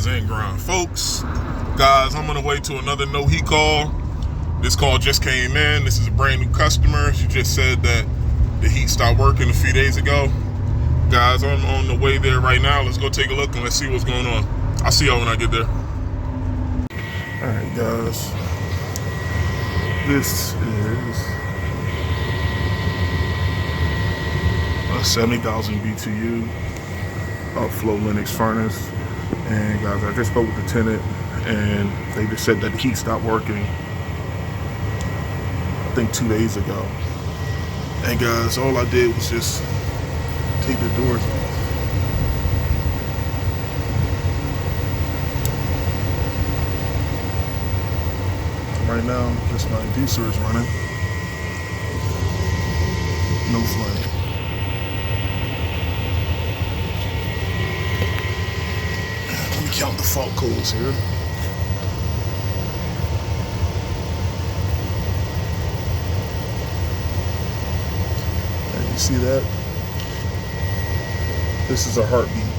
rise and grind, folks. Guys, I'm on the way to another no heat call. This call just came in. This is a brand new customer. She just said that the heat stopped working a few days ago. Guys, I'm on the way there right now. Let's go take a look and let's see what's going on. I'll see y'all when I get there. Alright guys, this is a 70,000 BTU upflow Lennox furnace, and guys, I just spoke with the tenant and they just said that the heat stopped working I think 2 days ago. And guys, all I did was just take the doors off. Right now, just my inducer is running. No flame. Let me count the fault codes here. And you see that? This is a heartbeat.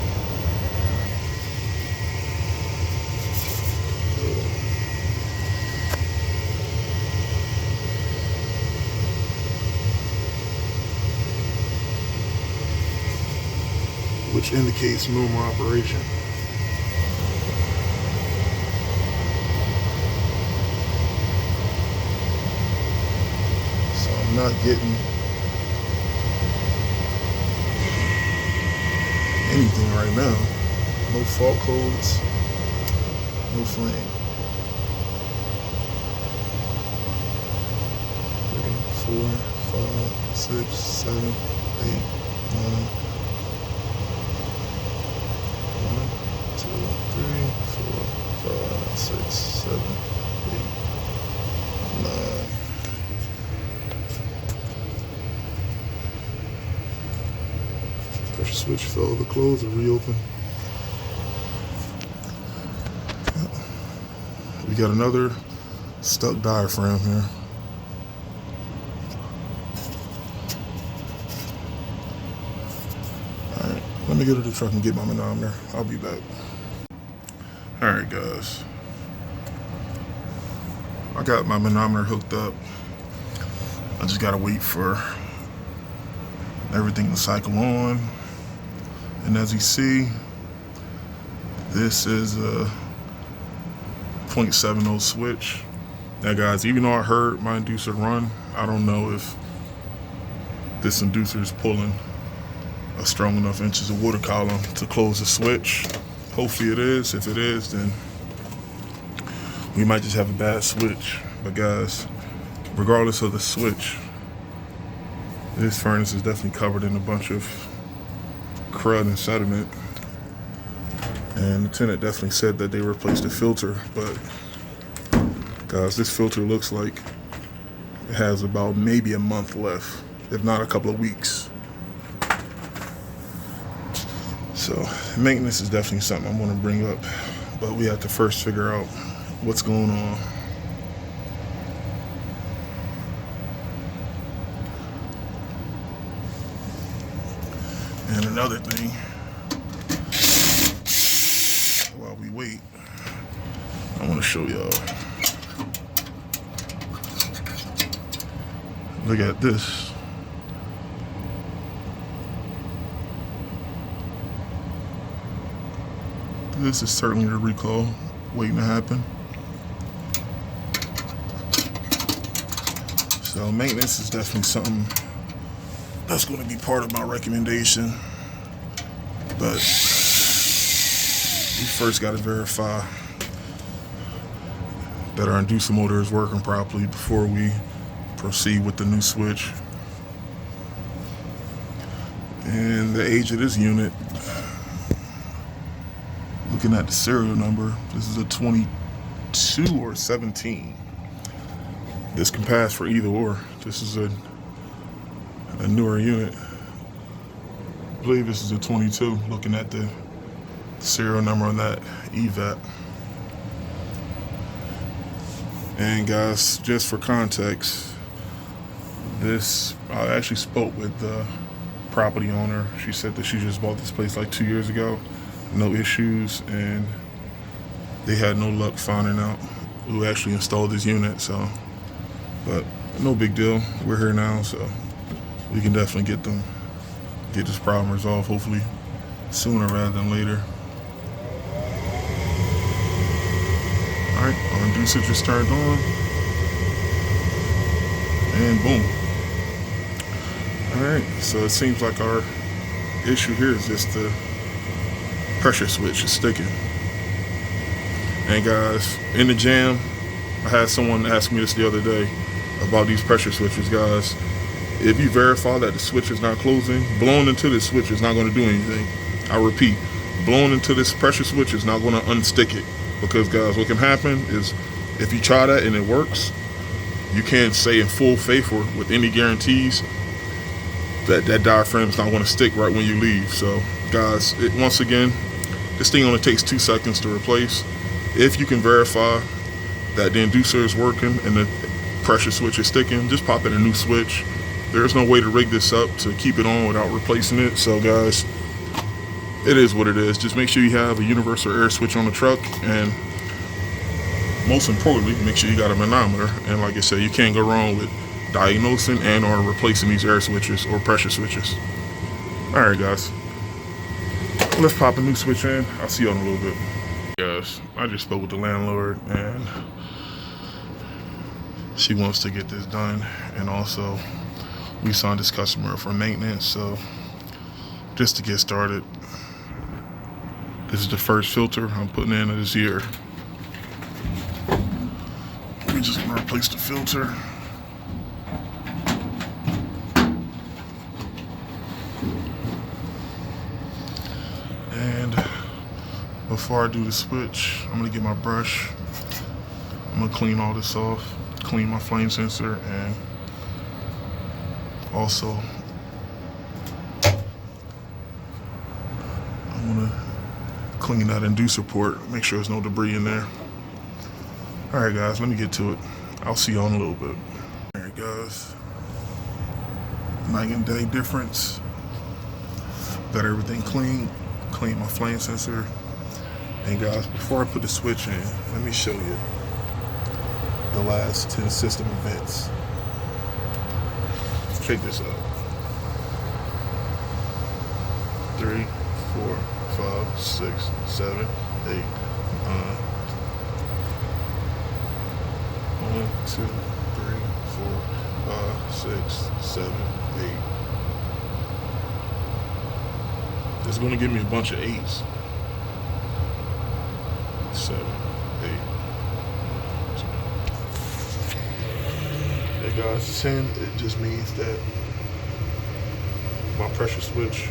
Which indicates normal operation. So I'm not getting anything right now. No fault codes, no flame. 3, 4, 5, 6, 7, 8, 9. 1, 2, 3, 4, 5, 6, 7, 8, 9. Pressure switch failed to close or reopen. We got another stuck diaphragm here. Alright, let me go to the truck and get my manometer. I'll be back. Alright guys, I got my manometer hooked up. I just gotta wait for everything to cycle on. And as you see, this is a 0.70 switch. Now guys, even though I heard my inducer run, I don't know if this inducer is pulling a strong enough inches of water column to close the switch. Hopefully it is. If it is, then we might just have a bad switch. But guys, regardless of the switch, this furnace is definitely covered in a bunch of crud and sediment. And the tenant definitely said that they replaced the filter, but guys, this filter looks like it has about maybe a month left, if not a couple of weeks. So maintenance is definitely something I'm going to bring up, but we have to first figure out what's going on. And another thing, while we wait, I want to show y'all. Look at this. This is certainly a recall waiting to happen. So maintenance is definitely something that's going to be part of my recommendation. But we first got to verify that our inducer motor is working properly before we proceed with the new switch. And the age of this unit, looking at the serial number, this is a 22 or 17. This can pass for either or. This is a newer unit. I believe this is a 22, looking at the serial number on that EVAP. And guys, just for context, I actually spoke with the property owner. She said that she just bought this place like 2 years ago, no issues, and they had no luck finding out who actually installed this unit. So, but no big deal. We're here now, so we can definitely get this problem resolved, hopefully sooner rather than later. All right, our inducer just turned on, and boom. All right, so it seems like our issue here is just the pressure switch is sticking. And guys, in the jam, I had someone ask me this the other day about these pressure switches. Guys, if you verify that the switch is not closing, blowing into this switch is not going to do anything. I repeat, blowing into this pressure switch is not going to unstick it. Because guys, what can happen is if you try that and it works, you can't say in full faith or with any guarantees that diaphragm is not going to stick right when you leave. So guys, once again, this thing only takes 2 seconds to replace. If you can verify that the inducer is working and the pressure switch is sticking, just pop in a new switch. There's no way to rig this up to keep it on without replacing it. So guys, it is what it is. Just make sure you have a universal air switch on the truck, and most importantly, make sure you got a manometer. And like I said, you can't go wrong with diagnosing and or replacing these air switches or pressure switches. All right, guys, let's pop a new switch in. I'll see you in a little bit. Guys, I just spoke with the landlord, and she wants to get this done, and also we signed this customer for maintenance. So just to get started, this is the first filter I'm putting in this year. We're just gonna replace the filter. And before I do the switch, I'm gonna get my brush. I'm gonna clean all this off, clean my flame sensor, and also I'm gonna clean that inducer port, make sure there's no debris in there. All right, guys, let me get to it. I'll see you in a little bit. All right, guys, night and day difference. Got everything clean, clean my flame sensor. And guys, before I put the switch in, let me show you the last 10 system events. Check this out. 3, 4, 5, 6, 7, 8, 9. 1, 2, 3, 4, 5, 6, 7, 8. It's going to give me a bunch of 8s. 7, 8. Hey guys, 10, it just means that my pressure switch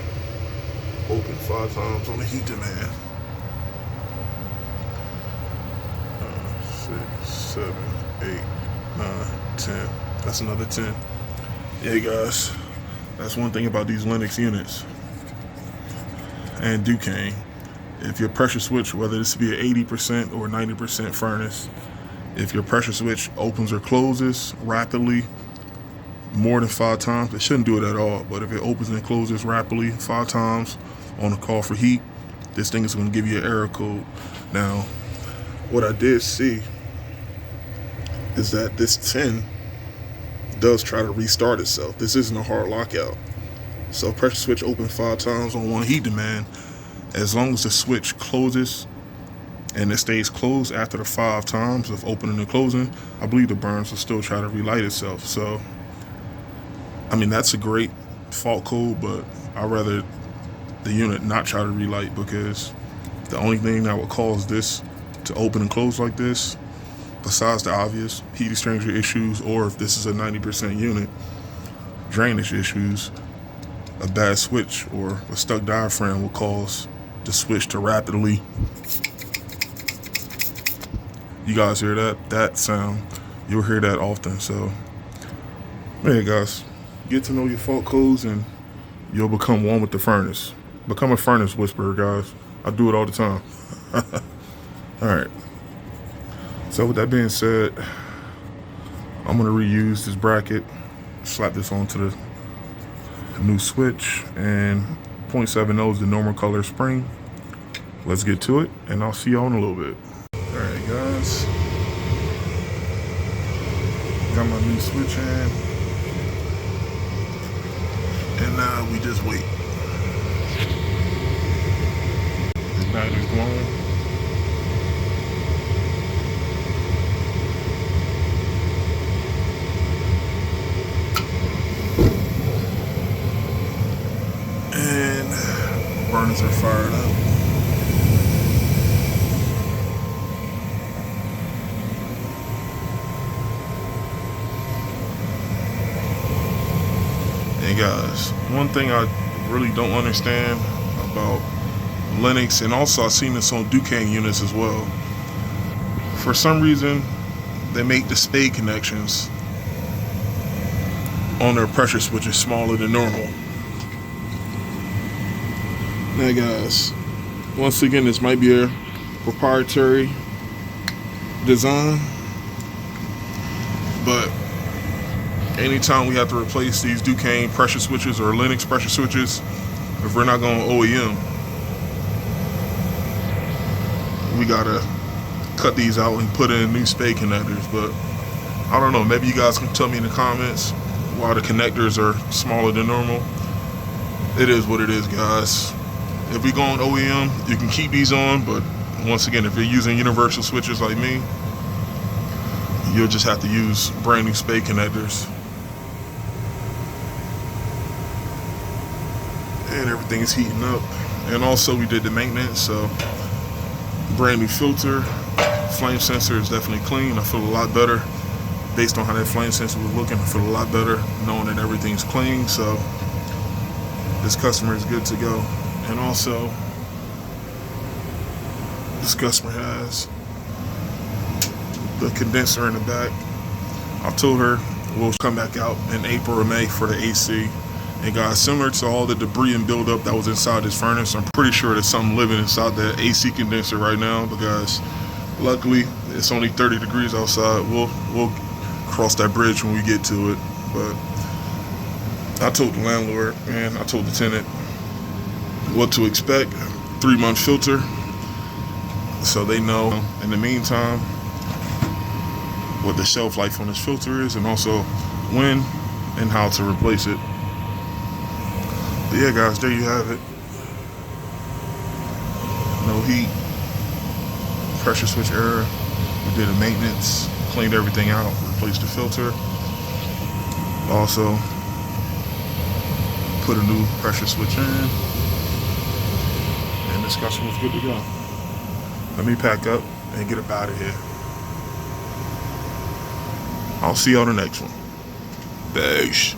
opened 5 times on the heat demand. 6, 7, 8, 9, 10. That's another 10. Yeah, guys, that's one thing about these Lennox units and Ducane. If your pressure switch, whether this be an 80% or 90% furnace, if your pressure switch opens or closes rapidly more than 5 times, it shouldn't do it at all. But if it opens and closes rapidly 5 times on a call for heat, this thing is going to give you an error code. Now, what I did see is that this 10 does try to restart itself. This isn't a hard lockout. So pressure switch open 5 times on one heat demand, as long as the switch closes and it stays closed after the 5 times of opening and closing, I believe the burns will still try to relight itself. So, I mean, that's a great fault code, but I'd rather the unit not try to relight, because the only thing that would cause this to open and close like this, besides the obvious heat exchanger issues, or if this is a 90% unit, drainage issues, a bad switch or a stuck diaphragm will cause the switch to rapidly. You guys hear that sound? You'll hear that often. So, yeah, guys, get to know your fault codes and you'll become one with the furnace. Become a furnace whisperer, guys. I do it all the time. All right. So with that being said, I'm gonna reuse this bracket, slap this onto the new switch, and 0.70 is the normal color spring. Let's get to it, and I'll see y'all in a little bit. got my new switch in, and now we just wait. The battery's glowing. And burners are fired up. Hey guys, one thing I really don't understand about Lennox, and also I've seen this on Ducane units as well. For some reason, they make the spade connections on their pressure switches smaller than normal. Now guys, once again, this might be a proprietary design, but anytime we have to replace these Ducane pressure switches or Lennox pressure switches, if we're not going OEM, we gotta cut these out and put in new spade connectors. But I don't know, maybe you guys can tell me in the comments why the connectors are smaller than normal. It is what it is, guys. If we go on OEM, you can keep these on, but once again, if you're using universal switches like me, you'll just have to use brand new spade connectors. And everything is heating up. And also we did the maintenance, so brand new filter. Flame sensor is definitely clean. I feel a lot better based on how that flame sensor was looking. I feel a lot better knowing that everything's clean, so this customer is good to go. And also this customer has the condenser in the back. I told her we'll come back out in April or May for the AC. And guys, similar to all the debris and buildup that was inside this furnace, I'm pretty sure there's something living inside that AC condenser right now. But guys, luckily it's only 30 degrees outside. We'll cross that bridge when we get to it. But I told the landlord, and I told the tenant what to expect. 3-month filter, so they know in the meantime what the shelf life on this filter is, and also when and how to replace it. But yeah guys, there you have it. No heat, pressure switch error. We did a maintenance, cleaned everything out, replaced the filter. Also put a new pressure switch in, and this customer's good to go. Let me pack up and get up out of here. I'll see you on the next one. Peace.